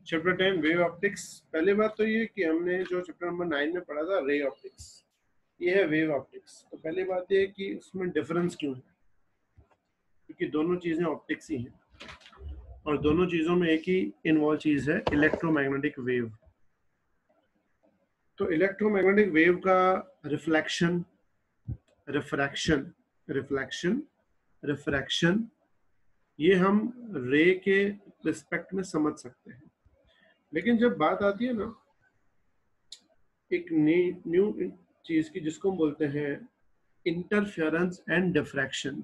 Chapter 10 wave optics. पहली बात तो ये कि हमने जो चैप्टर नंबर 9 में पढ़ा था रे ऑप्टिक्स, ये है वेव ऑप्टिक्स। तो पहली बात ये कि उसमें डिफरेंस क्यों है, क्योंकि दोनों चीजें ऑप्टिक्स ही हैं और दोनों चीजों में एक ही इन्वॉल्व चीज है, इलेक्ट्रोमैग्नेटिक वेव। तो इलेक्ट्रोमैग्नेटिक वेव का रिफ्लेक्शन, रिफ्रैक्शन, रिफ्लेक्शन, रिफ्रैक्शन, ये हम रे के रिस्पेक्ट में समझ सकते हैं। लेकिन जब बात आती है ना एक न्यू चीज की जिसको हम बोलते हैं इंटरफेरेंस एंड डिफ्रैक्शन,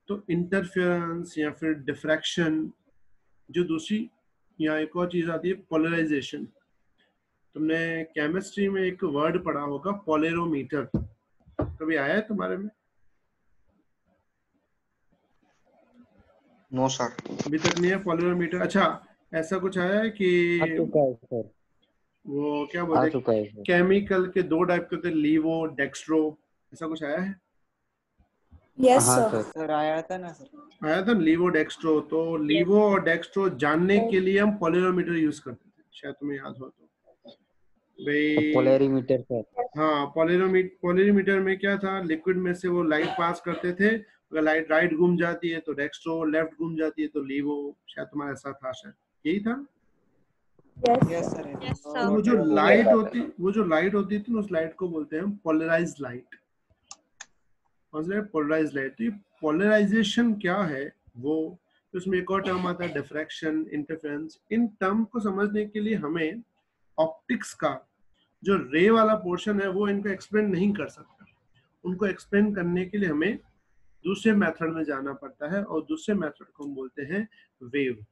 तो इंटरफेरेंस या फिर डिफ्रैक्शन, जो दूसरी या एक और चीज आती है पोलराइजेशन। तुमने केमिस्ट्री में एक वर्ड पढ़ा होगा पोलेरोमीटर, कभी आया है तुम्हारे में? No sir. अभी तक नहीं है पोलेरोमीटर। अच्छा, ऐसा कुछ आया है कि आ चुका है सर, वो क्या आ बोलते चुका है हैं सर। केमिकल के दो टाइप के होते हैं, लीवो डेक्स्ट्रो, ऐसा कुछ आया है? यस हाँ सर। सर। सर आया था ना सर। आया था लीवो डेक्स्ट्रो। तो लीवो और डेक्स्ट्रो जानने के लिए हम पोलेरोमीटर यूज करते थे, शायद तुम्हें याद हो तो भाई। Polarimeter sir. हाँ, पोलेरोमीटर में क्या था, लिक्विड में से वो लाइट पास करते थे, अगर लाइट राइट घूम जाती है तो डेक्स्ट्रो, लेफ्ट घूम जाती है तो लीवो, शायद तुम्हारा ऐसा था, शायद यही था। Yes sir. तो वो जो लाइट होती थी उस लाइट को बोलते हैं पोलराइज्ड लाइट। Polarised light. तो ये पोलराइजेशन क्या है वो, तो उसमें एक और टर्म आता है डिफ्रैक्शन, इंटरफेरेंस। इन टर्म को समझने के लिए हमें ऑप्टिक्स का जो रे वाला पोर्शन है वो इनको एक्सप्लेन नहीं कर सकता। उनको एक्सप्लेन करने के लिए हमें दूसरे मेथड में जाना पड़ता है और दूसरे मेथड को हम बोलते हैं वेव।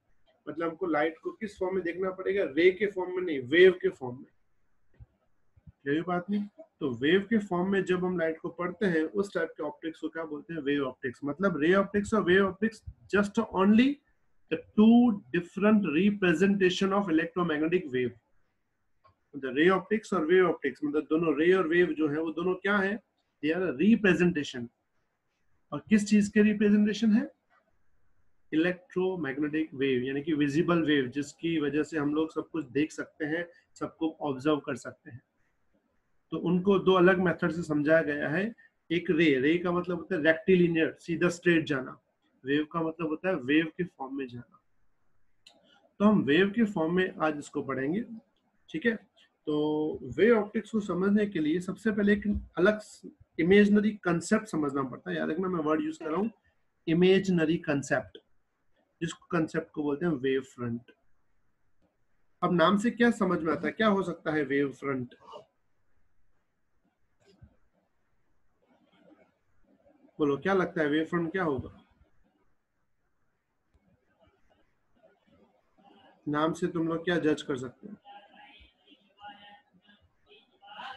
मतलब हमको लाइट को किस फॉर्म में देखना पड़ेगा, रे के फॉर्म में नहीं, वेव के फॉर्म में। यही बात नहीं। तो वेव के फॉर्म में जब हम लाइट को पढ़ते हैं उस टाइप के ऑप्टिक्स को क्या बोलते हैं, वेव ऑप्टिक्स। मतलब रे ऑप्टिक्स और wave optics just only the two different representation of electromagnetic wave. मतलब रे ऑप्टिक्स और वेव ऑप्टिक्स मतलब दोनों रे और वेव जो है वो दोनों क्या है, दे आर रिप्रेजेंटेशन। और किस चीज के रिप्रेजेंटेशन है, इलेक्ट्रोमैग्नेटिक वेव, यानी कि विजिबल वेव, जिसकी वजह से हम लोग सब कुछ देख सकते हैं, सबको ऑब्जर्व कर सकते हैं। तो उनको दो अलग मेथड से समझाया गया है। एक रे का मतलब होता है रेक्टिलिनियर, सीधा स्ट्रेट जाना। वेव का मतलब होता है वेव के फॉर्म में जाना। तो हम वेव के फॉर्म में आज इसको पढ़ेंगे, ठीक है। तो वेव ऑप्टिक्स को समझने के लिए सबसे पहले एक अलग इमेजनरी कंसेप्ट समझना पड़ता है। याद रखना मैं वर्ड यूज कर रहा हूँ, इमेजनरी कंसेप्ट, जिसको कंसेप्ट को बोलते हैं वेव फ्रंट। अब नाम से क्या समझ में आता है, क्या हो सकता है वेव फ्रंट? बोलो क्या लगता है वेव फ्रंट क्या होगा? नाम से तुम लोग क्या जज कर सकते हो?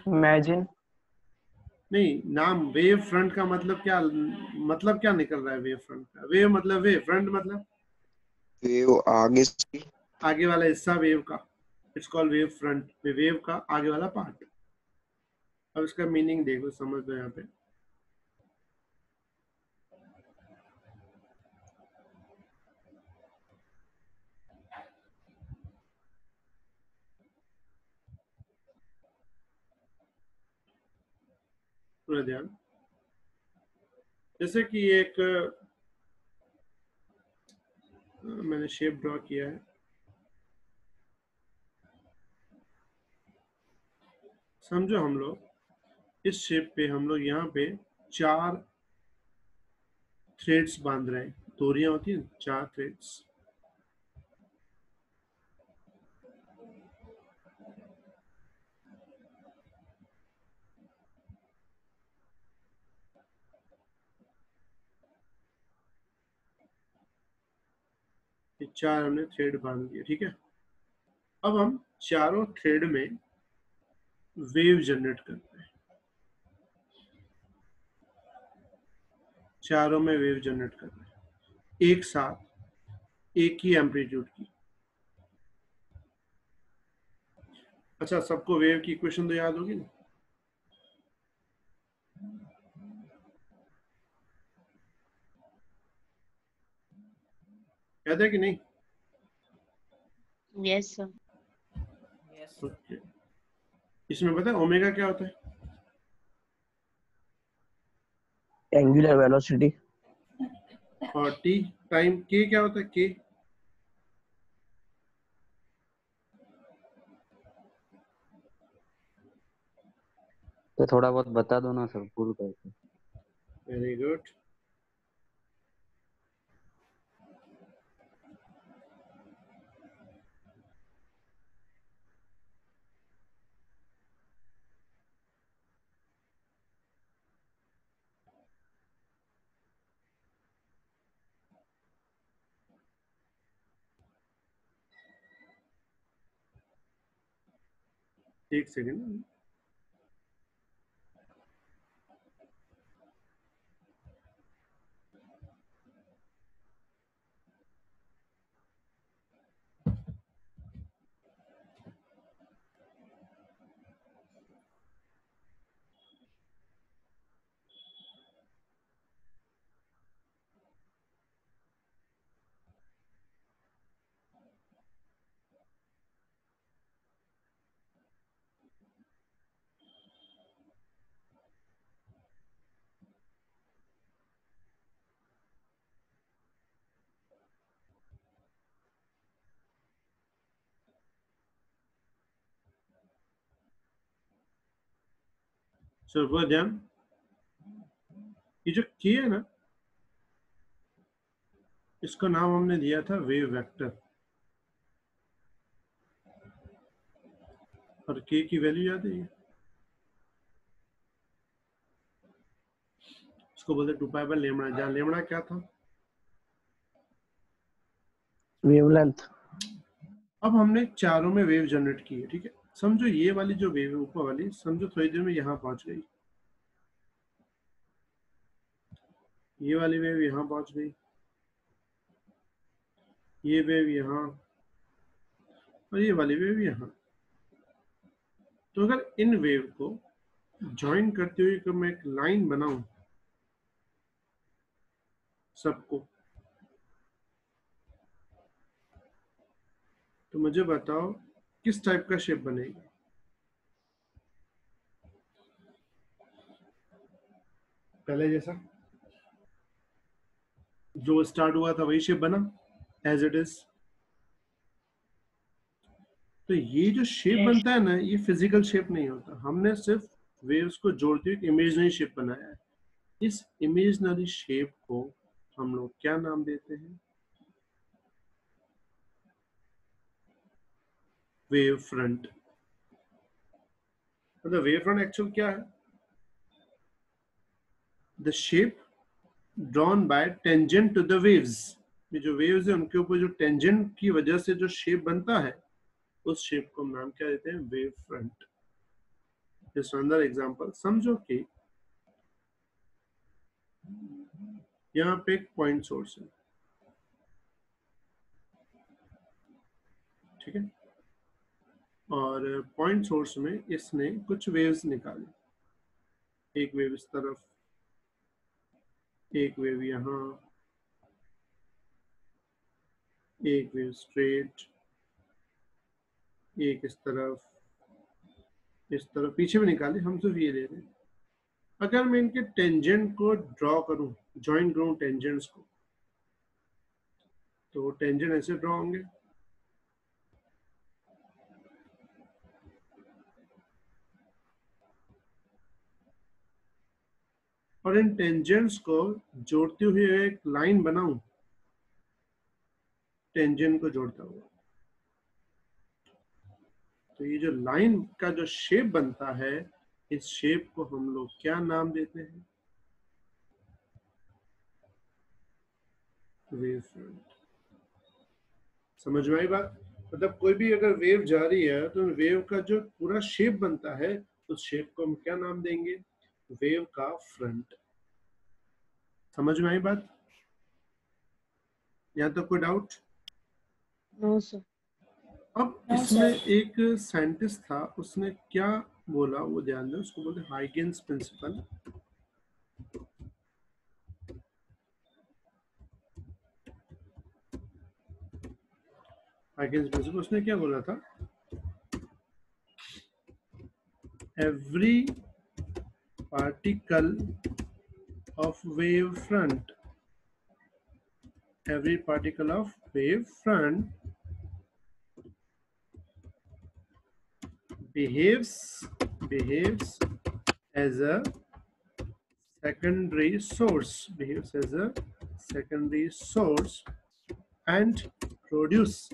इमेजिन। नहीं, नाम वेव फ्रंट का मतलब क्या निकल रहा है वेव फ्रंट का? वेव मतलब वेव, फ्रंट मतलब वेव आगे से। आगे वाला हिस्सा वेव का, it's called wave front. Wave का आगे वाला पार्ट। अब इसका मीनिंग देखो, समझ लो यहाँ पे। पूरा ध्यान, जैसे कि एक मैंने शेप ड्रॉ किया है, समझो हम लोग इस शेप पे हम लोग यहाँ पे 4 थ्रेड्स बांध रहे हैं। डोरियां होती हैं 4 थ्रेड्स। ये 4 हमने थ्रेड बांध दिए, ठीक है। अब हम चारों थ्रेड में वेव जनरेट करते हैं, चारों में वेव जनरेट करते हैं एक साथ, एक ही एम्पलीट्यूड की। अच्छा, सबको वेव की इक्वेशन तो याद होगी ना? याद है कि नहीं? Yes, sir. ओके, इसमें पता है ओमेगा क्या होता है? Angular velocity. और टी टाइम के क्या होता है? के तो थोड़ा बहुत बता दो ना सर, पूरा करके। Very good. एक सेकेंड। सर वो ध्यान, ये जो के है ना, इसका नाम हमने दिया था वेव वेक्टर। और के की वैल्यू याद है? इसको बोलते 2π/λ, जहाँ लेमड़ा क्या था? वेवलेंथ। अब हमने चारों में वेव जनरेट की है, ठीक है। समझो ये वाली जो वेव है ऊपर वाली, समझो थोड़ी देर में यहाँ पहुंच गई, ये वाली वेव यहाँ पहुंच गई, ये वेव यहाँ, और ये वाली वेव यहाँ। तो अगर इन वेव को ज्वाइन करते हुए अगर मैं एक लाइन बनाऊं सबको, तो मुझे बताओ किस टाइप का शेप बनेगा? पहले जैसा जो स्टार्ट हुआ था वही शेप बना एज इट इज। तो ये जो शेप बनता है ना, ये फिजिकल शेप नहीं होता, हमने सिर्फ वेव्स को जोड़ते हुए एक इमेजिनरी शेप बनाया है। इस इमेजिनरी शेप को हम लोग क्या नाम देते हैं? Wave front. मतलब वेव फ्रंट एक्चुअल क्या है? The shape drawn by tangent to the waves. ये जो वेव्स है उनके ऊपर जो टेंजेंट की वजह से जो शेप बनता है, उस शेप को हम नाम क्या देते हैं? Wave front. जस्ट अंदर एग्जांपल समझो कि यहाँ पे एक पॉइंट सोर्स है, ठीक है, और पॉइंट सोर्स में इसने कुछ वेव्स निकाले। एक वेव इस तरफ, एक वेव यहाँ, एक वेव स्ट्रेट, एक इस तरफ, इस तरफ, पीछे भी निकाले, हम सिर्फ ये ले रहे हैं। अगर मैं इनके टेंजेंट को ड्रॉ करूं, ज्वाइन करूं टेंजेंट्स को, तो टेंजेंट ऐसे ड्रॉ होंगे। और इन टेंजेंट्स को जोड़ते हुए एक लाइन बनाऊं, टेंजेंट को जोड़ता हुआ, तो ये जो लाइन का जो शेप बनता है, इस शेप को हम लोग क्या नाम देते हैं? Wave front. समझ में आई बात? मतलब कोई भी अगर वेव जा रही है तो वेव का जो पूरा शेप बनता है, उस शेप को हम क्या नाम देंगे? वेव का फ्रंट। समझ में आई बात? यहाँ तक कोई डाउट? No, sir. अब इसमें एक साइंटिस्ट था, उसने क्या बोला वो ध्यान दें, उसको बोलते हाइगेन्स प्रिंसिपल। हाइगन्स प्रिंसिपल, उसने क्या बोला था? Every particle of wave front, every particle of wave front behaves as a secondary source, and produce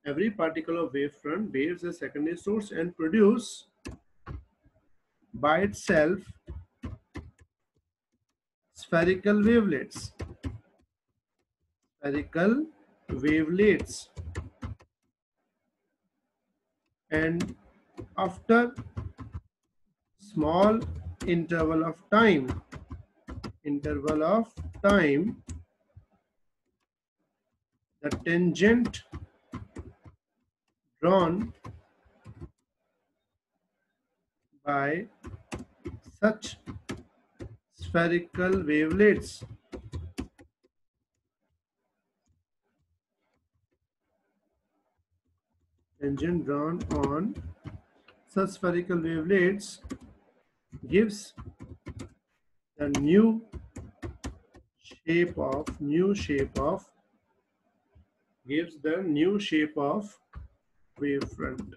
every particle of wave front behaves as a secondary source and produce by itself spherical wavelets, and after small interval of time, the tangent drawn by such spherical wavelets on such spherical wavelets gives the new shape of wavefront,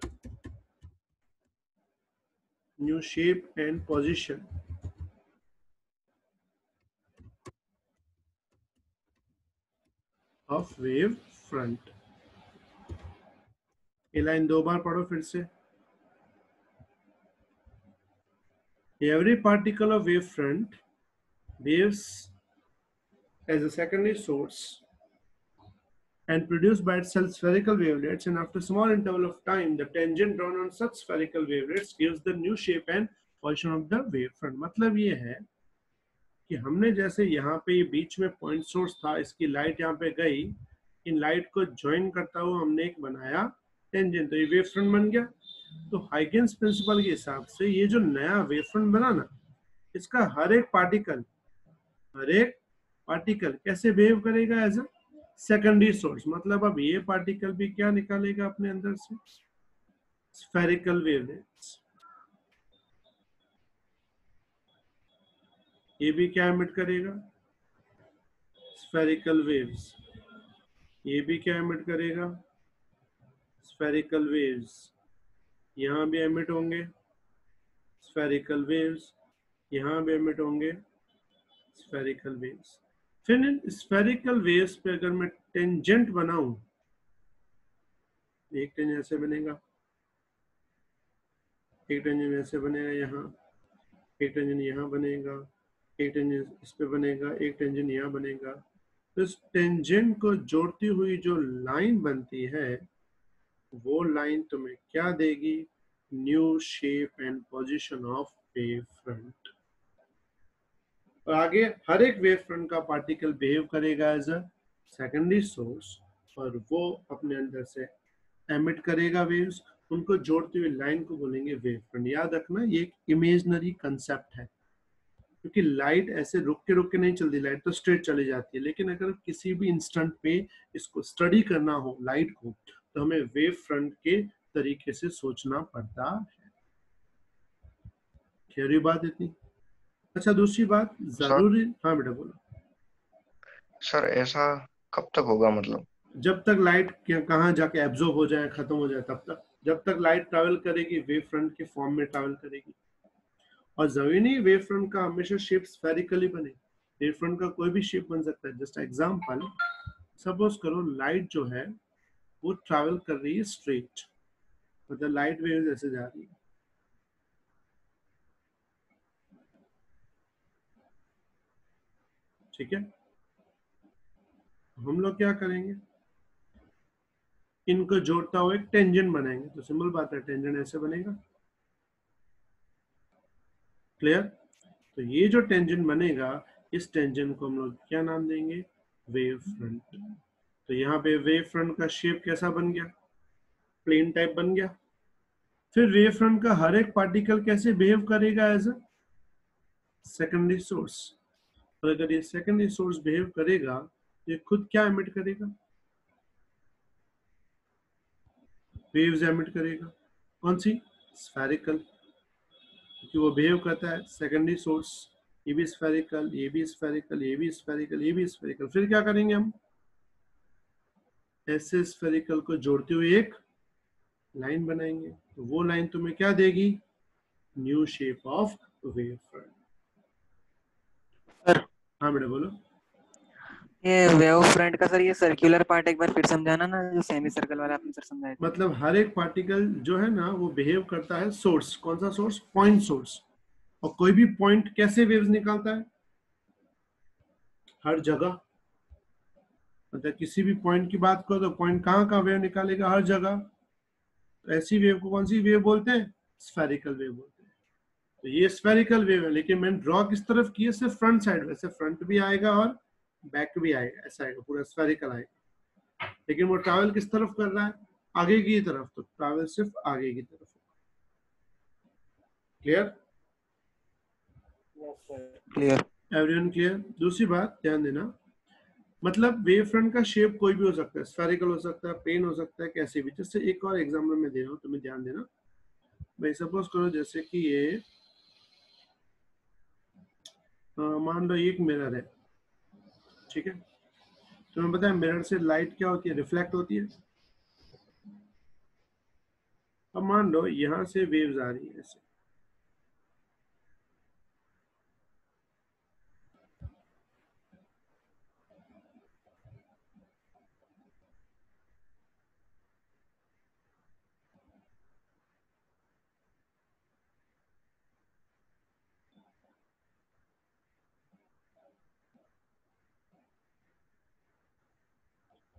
new shape and position of wavefront. ये line दो बार पढ़ो फिर से. Every particle of wavefront behaves as a secondary source and produced by itself spherical wavelets, and after small interval of time the tangent drawn on such spherical wavelets gives the new shape and position of the wavefront. मतलब ये है कि हमने जैसे यहाँ पे ये बीच में पॉइंट सोर्स था, इसकी लाइट यहाँ पे गई, इन लाइट को ज्वाइन करता हुआ हमने एक बनाया टेंजेंट, तो ये वेवफ्रंट बन गया. तो हाइगन्स प्रिंसिपल के हिसाब से ये जो नया वेवफ्रंट बना ना, इसका हर एक पार्टिकल कैसे बिहेव करेगा? As a secondary source. मतलब अब ये पार्टिकल भी क्या निकालेगा अपने अंदर से? Spherical wavelets. ये भी क्या एमिट करेगा? Spherical waves. ये भी क्या एमिट करेगा? Spherical waves. यहाँ भी एमिट होंगे स्फेरिकल वेव्स, यहाँ भी एमिट होंगे स्फेरिकल वेव्स. फिर इन स्फेरिकल वेव्स पे अगर मैं टेंजेंट बनाऊं, एक टेंजेंट ऐसे बनेगा, एक टेंजेंट ऐसे बनेगा, यहाँ एक टेंजेंट यहाँ बनेगा, एक टेंजेंट इस पे बनेगा, एक टेंजेंट यहाँ बनेगा. तो इस टेंजेंट को जोड़ती हुई जो लाइन बनती है, वो लाइन तुम्हें क्या देगी? New shape and position of wave front. और आगे हर एक वेव फ्रंट का पार्टिकल बिहेव करेगा एज अ सेकेंडरी सोर्स, और वो अपने अंदर से एमिट करेगा वेव्स. उनको जोड़ती हुई लाइन को बोलेंगे वेव फ्रंट. याद रखना ये एक इमेजिनरी कंसेप्ट है, क्योंकि लाइट ऐसे रुक के नहीं चलती, लाइट तो स्ट्रेट चली जाती है. लेकिन अगर किसी भी इंस्टेंट पे इसको स्टडी करना हो लाइट को, तो हमें वेव फ्रंट के तरीके से सोचना पड़ता है. क्लियर बात इतनी? अच्छा, दूसरी बात जरूरी. हाँ बेटा बोलो. सर ऐसा कब तक होगा? मतलब जब तक लाइट कहाँ जाके एब्जॉर्ब हो जाए, खत्म हो जाए, तब तक. जब तक लाइट ट्रैवल करेगी वेव फ्रंट के फॉर्म में ट्रैवल करेगी. और जरूरी नहीं वेव फ्रंट का हमेशा शेप स्फेरिकली बने, वेव फ्रंट का कोई भी शेप बन सकता है. जस्ट एग्जांपल, सपोज करो लाइट जो है वो ट्रैवल कर रही है स्ट्रेट, मतलब लाइट वेव ऐसे जा रही है. ठीक है, हम लोग क्या करेंगे? इनको जोड़ता हुआ एक टेंजेंट बनाएंगे. तो सिंपल बात है, टेंजेंट ऐसे बनेगा. क्लियर? तो ये जो टेंजेंट बनेगा, इस टेंजेंट को हम लोग क्या नाम देंगे? Wave front. तो यहाँ पे वेव फ्रंट का शेप कैसा बन गया? प्लेन टाइप बन गया. फिर वेव फ्रंट का हर एक पार्टिकल कैसे बिहेव करेगा? As a secondary source. और अगर ये सेकेंडरी सोर्स बिहेव करेगा, ये खुद क्या एमिट करेगा? वेव्स एमिट करेगा। कौन सी? स्फेरिकल, क्योंकि वो बिहेव करता है सेकेंडरी सोर्स। ये भी स्फेरिकल, ये भी स्फेरिकल, ये भी स्फेरिकल, ये भी स्फेरिकल। फिर क्या करेंगे हम? ऐसे स्फेरिकल को जोड़ते हुए एक लाइन बनाएंगे, तो वो लाइन तुम्हें क्या देगी? New shape of wave front. Sir हाँ बेटा बोलो। ये वेव फ्रंट का सर ये सर्कुलर पार्ट एक बार फिर समझाना ना, जो सेमी सर्कल वाला आपने सर समझाया था। मतलब हर एक पार्टिकल जो है ना वो बिहेव करता है सोर्स। कौन सा सोर्स? Point source. और कोई भी पॉइंट कैसे वेव्स निकालता है? हर जगह। मतलब किसी भी पॉइंट की बात करो तो पॉइंट कहाँ कहाँ वेव निकालेगा? हर जगह। तो ऐसी वेव को कौन सी वेव बोलते हैं? स्फेरिकल वेव बोलते हैं। तो ये स्फेरिकल वेव है, लेकिन मैंने ड्रॉ किस तरफ की है? सिर्फ फ्रंट साइड। वैसे फ्रंट भी आएगा और बैक भी आएगा, ऐसा आएगा, पूरा स्फेरिकल आएगा। लेकिन वो ट्रैवल किस तरफ कर रहा है? आगे की तरफ। तो ट्रैवल सिर्फ आगे की तरफ। क्लियर? क्लियर। Everyone clear? दूसरी बात ध्यान देना, मतलब वेव फ्रंट का शेप कोई भी हो सकता है, स्फेरिकल हो सकता है, प्लेन हो सकता है, कैसे भी। जैसे एक और एग्जांपल मैं दे रहा हूँ, तुम्हें ध्यान देना। भाई सपोज करो जैसे कि ये मान लो एक मिरर है, ठीक है। तुम्हें पता है मिरर से लाइट क्या होती है? रिफ्लेक्ट होती है। अब मान लो यहाँ से वेव्स आ रही है ऐसे,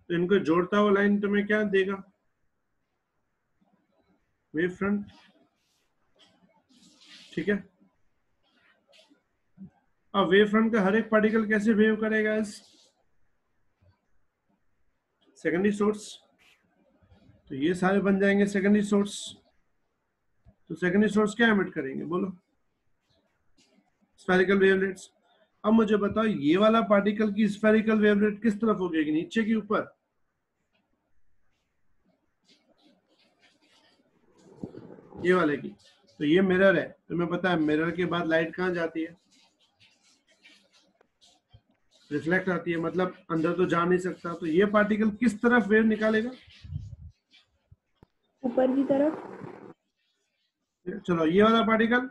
तो इनको जोड़ता हुआ लाइन तुम्हें क्या देगा? वेव फ्रंट, ठीक है। अब वेव फ्रंट का हर एक पार्टिकल कैसे बिहेव करेगा? इस सेकेंडरी सोर्स। तो ये सारे बन जाएंगे सेकेंडरी सोर्स। तो सेकेंडरी सोर्स क्या एमिट करेंगे? बोलो। Spherical wavelets. अब मुझे बताओ ये वाला पार्टिकल की स्फेरिकल वेवलेट किस तरफ होगी? नीचे की ऊपर? ये वाले की। तो ये मिरर है, तुम्हें पता है मिरर के बाद लाइट कहाँ जाती है? रिफ्लेक्ट आती है, मतलब अंदर तो जा नहीं सकता। तो ये पार्टिकल किस तरफ वेव निकालेगा? ऊपर की तरफ। चलो ये वाला पार्टिकल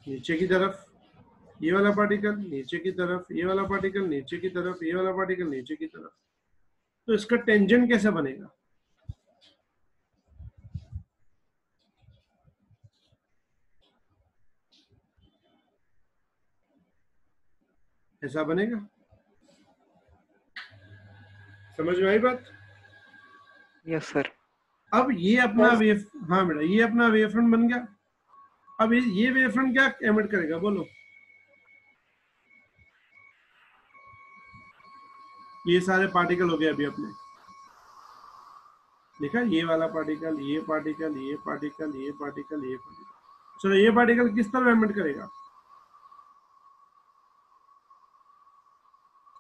नीचे की तरफ, ये वाला पार्टिकल नीचे की तरफ, ये वाला पार्टिकल नीचे की तरफ, ये वाला पार्टिकल नीचे की तरफ। तो इसका टेंजेंट कैसे बनेगा? ऐसा बनेगा। समझ में आई बात? Yes sir. अब ये अपना वेव, हाँ बेटा, ये अपना वेव फ्रंट बन गया। अब ये वेव फ्रंट क्या एमिट करेगा? बोलो। ये सारे पार्टिकल हो गए अभी अपने, देखा? ये वाला पार्टिकल, ये पार्टिकल, ये पार्टिकल, ये पार्टिकल, ये पार्टिकल। चलो ये पार्टिकल किस तरफ एमिट करेगा?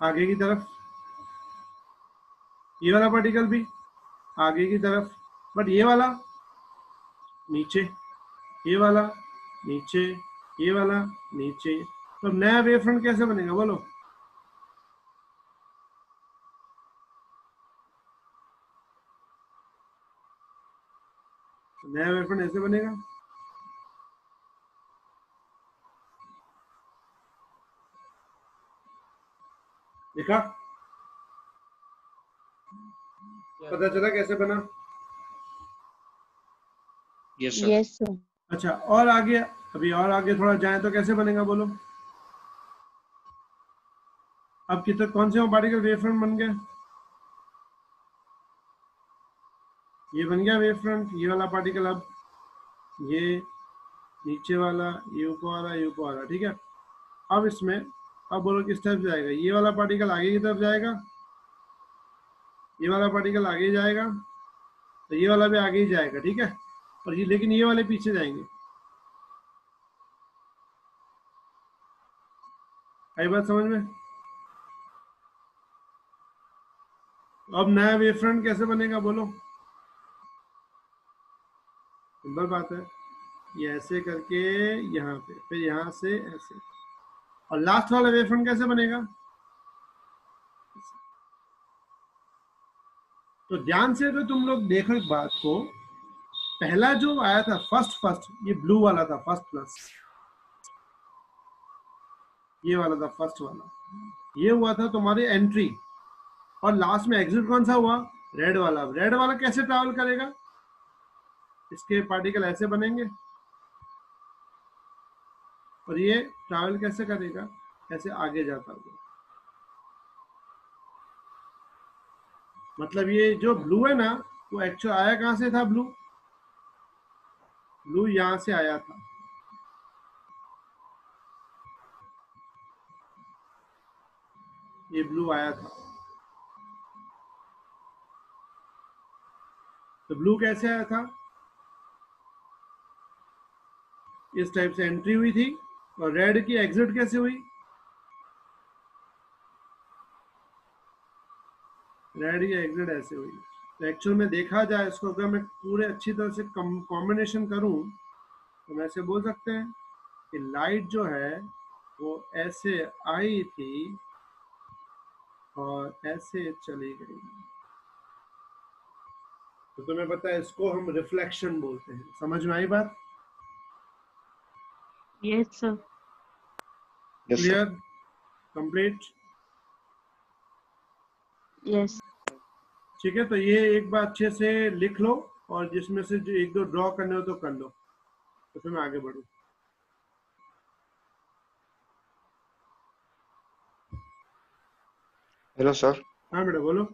आगे की तरफ। ये वाला पार्टिकल भी आगे की तरफ, बट ये वाला नीचे, ये वाला नीचे, ये वाला नीचे। तो नया वेव फ्रंट कैसे बनेगा? बोलो। नया वेव फ्रंट ऐसे बनेगा। देखा? पता चला कैसे बना? Yes sir. Yes, sir. अच्छा, और आगे, अभी और आगे थोड़ा जाए तो कैसे बनेगा? बोलो। अब कितने कौन से पार्टिकल वेव फ्रंट बन गया? ये बन गया वेव फ्रंट, ये वाला पार्टिकल। अब ये नीचे वाला, ये ऊपर वाला, ये ऊपर वाला, ठीक है। अब इसमें, अब बोलो किस तरफ जाएगा? ये वाला पार्टिकल आगे की तरफ जाएगा, ये वाला पार्टिकल आगे जाएगा, तो ये वाला भी आगे ही जाएगा, ठीक है। और ये, लेकिन ये वाले पीछे जाएंगे। आई बात समझ में? अब नया वेव फ्रंट कैसे बनेगा बोलो? सिंपल बात है, ये ऐसे करके यहाँ पे, फिर यहाँ से ऐसे, और लास्ट वाला वेव फ्रंट कैसे बनेगा? तो ध्यान से तो तुम लोग देखो एक बात को, पहला जो आया था फर्स्ट ये ब्लू वाला था, फर्स्ट प्लस ये वाला था, फर्स्ट वाला ये हुआ था तुम्हारी एंट्री, और लास्ट में एग्जिट कौन सा हुआ? रेड वाला। रेड वाला कैसे ट्रैवल करेगा? इसके पार्टिकल ऐसे बनेंगे, और ये ट्रैवल कैसे करेगा? ऐसे आगे जाता हुआ। मतलब ये जो ब्लू है ना, वो एक्चुअल आया कहां से था? ब्लू यहां से आया था, ये ब्लू आया था। तो ब्लू कैसे आया था? इस टाइप से एंट्री हुई थी, और रेड की एग्जिट कैसे हुई? रेड की एग्जिट ऐसे हुई। तो एक्चुअल में देखा जाए इसको, अगर मैं पूरे अच्छी तरह से कॉम्बिनेशन करूं तो मैं ऐसे बोल सकते हैं कि लाइट जो है वो ऐसे आई थी और ऐसे चली गई। तो तुम्हें पता है इसको हम रिफ्लेक्शन बोलते हैं। समझ में आई बात? Yes, sir. Yes clear? Sir. Complete? Yes. ठीक है, तो ये एक बार अच्छे से लिख लो, और जिसमें से जो एक दो ड्रॉ करने हो तो कर लो, तो फिर मैं आगे बढ़ूं। Hello sir. हाँ बेटा बोलो।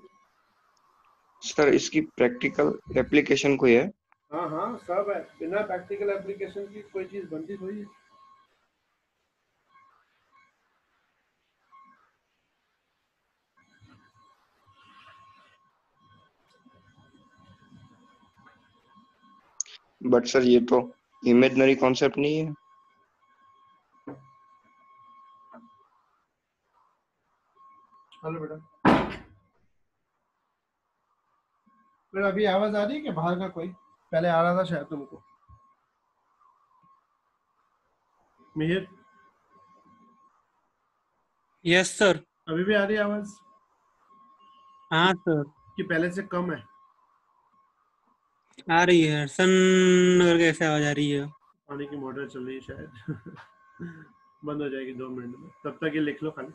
सर इसकी प्रैक्टिकल एप्लीकेशन कोई है? हाँ हाँ सब है, बिना प्रैक्टिकल एप्लीकेशन की कोई चीज बनती थोड़ी है। बट सर ये तो इमेजिनरी कॉन्सेप्ट नहीं है। हेलो बेटा, बेटा अभी आवाज आ रही है कि बाहर का कोई? पहले आ रहा था शायद तुमको। Mihir, yes sir. अभी भी आ रही है आवाज? हाँ सर, कि पहले से कम है? आ रही है। सन और कैसे आवाज आ रही है? पानी की मोटर चल रही है शायद। बंद हो जाएगी 2 मिनट में, तब तक ये लिख लो खाली।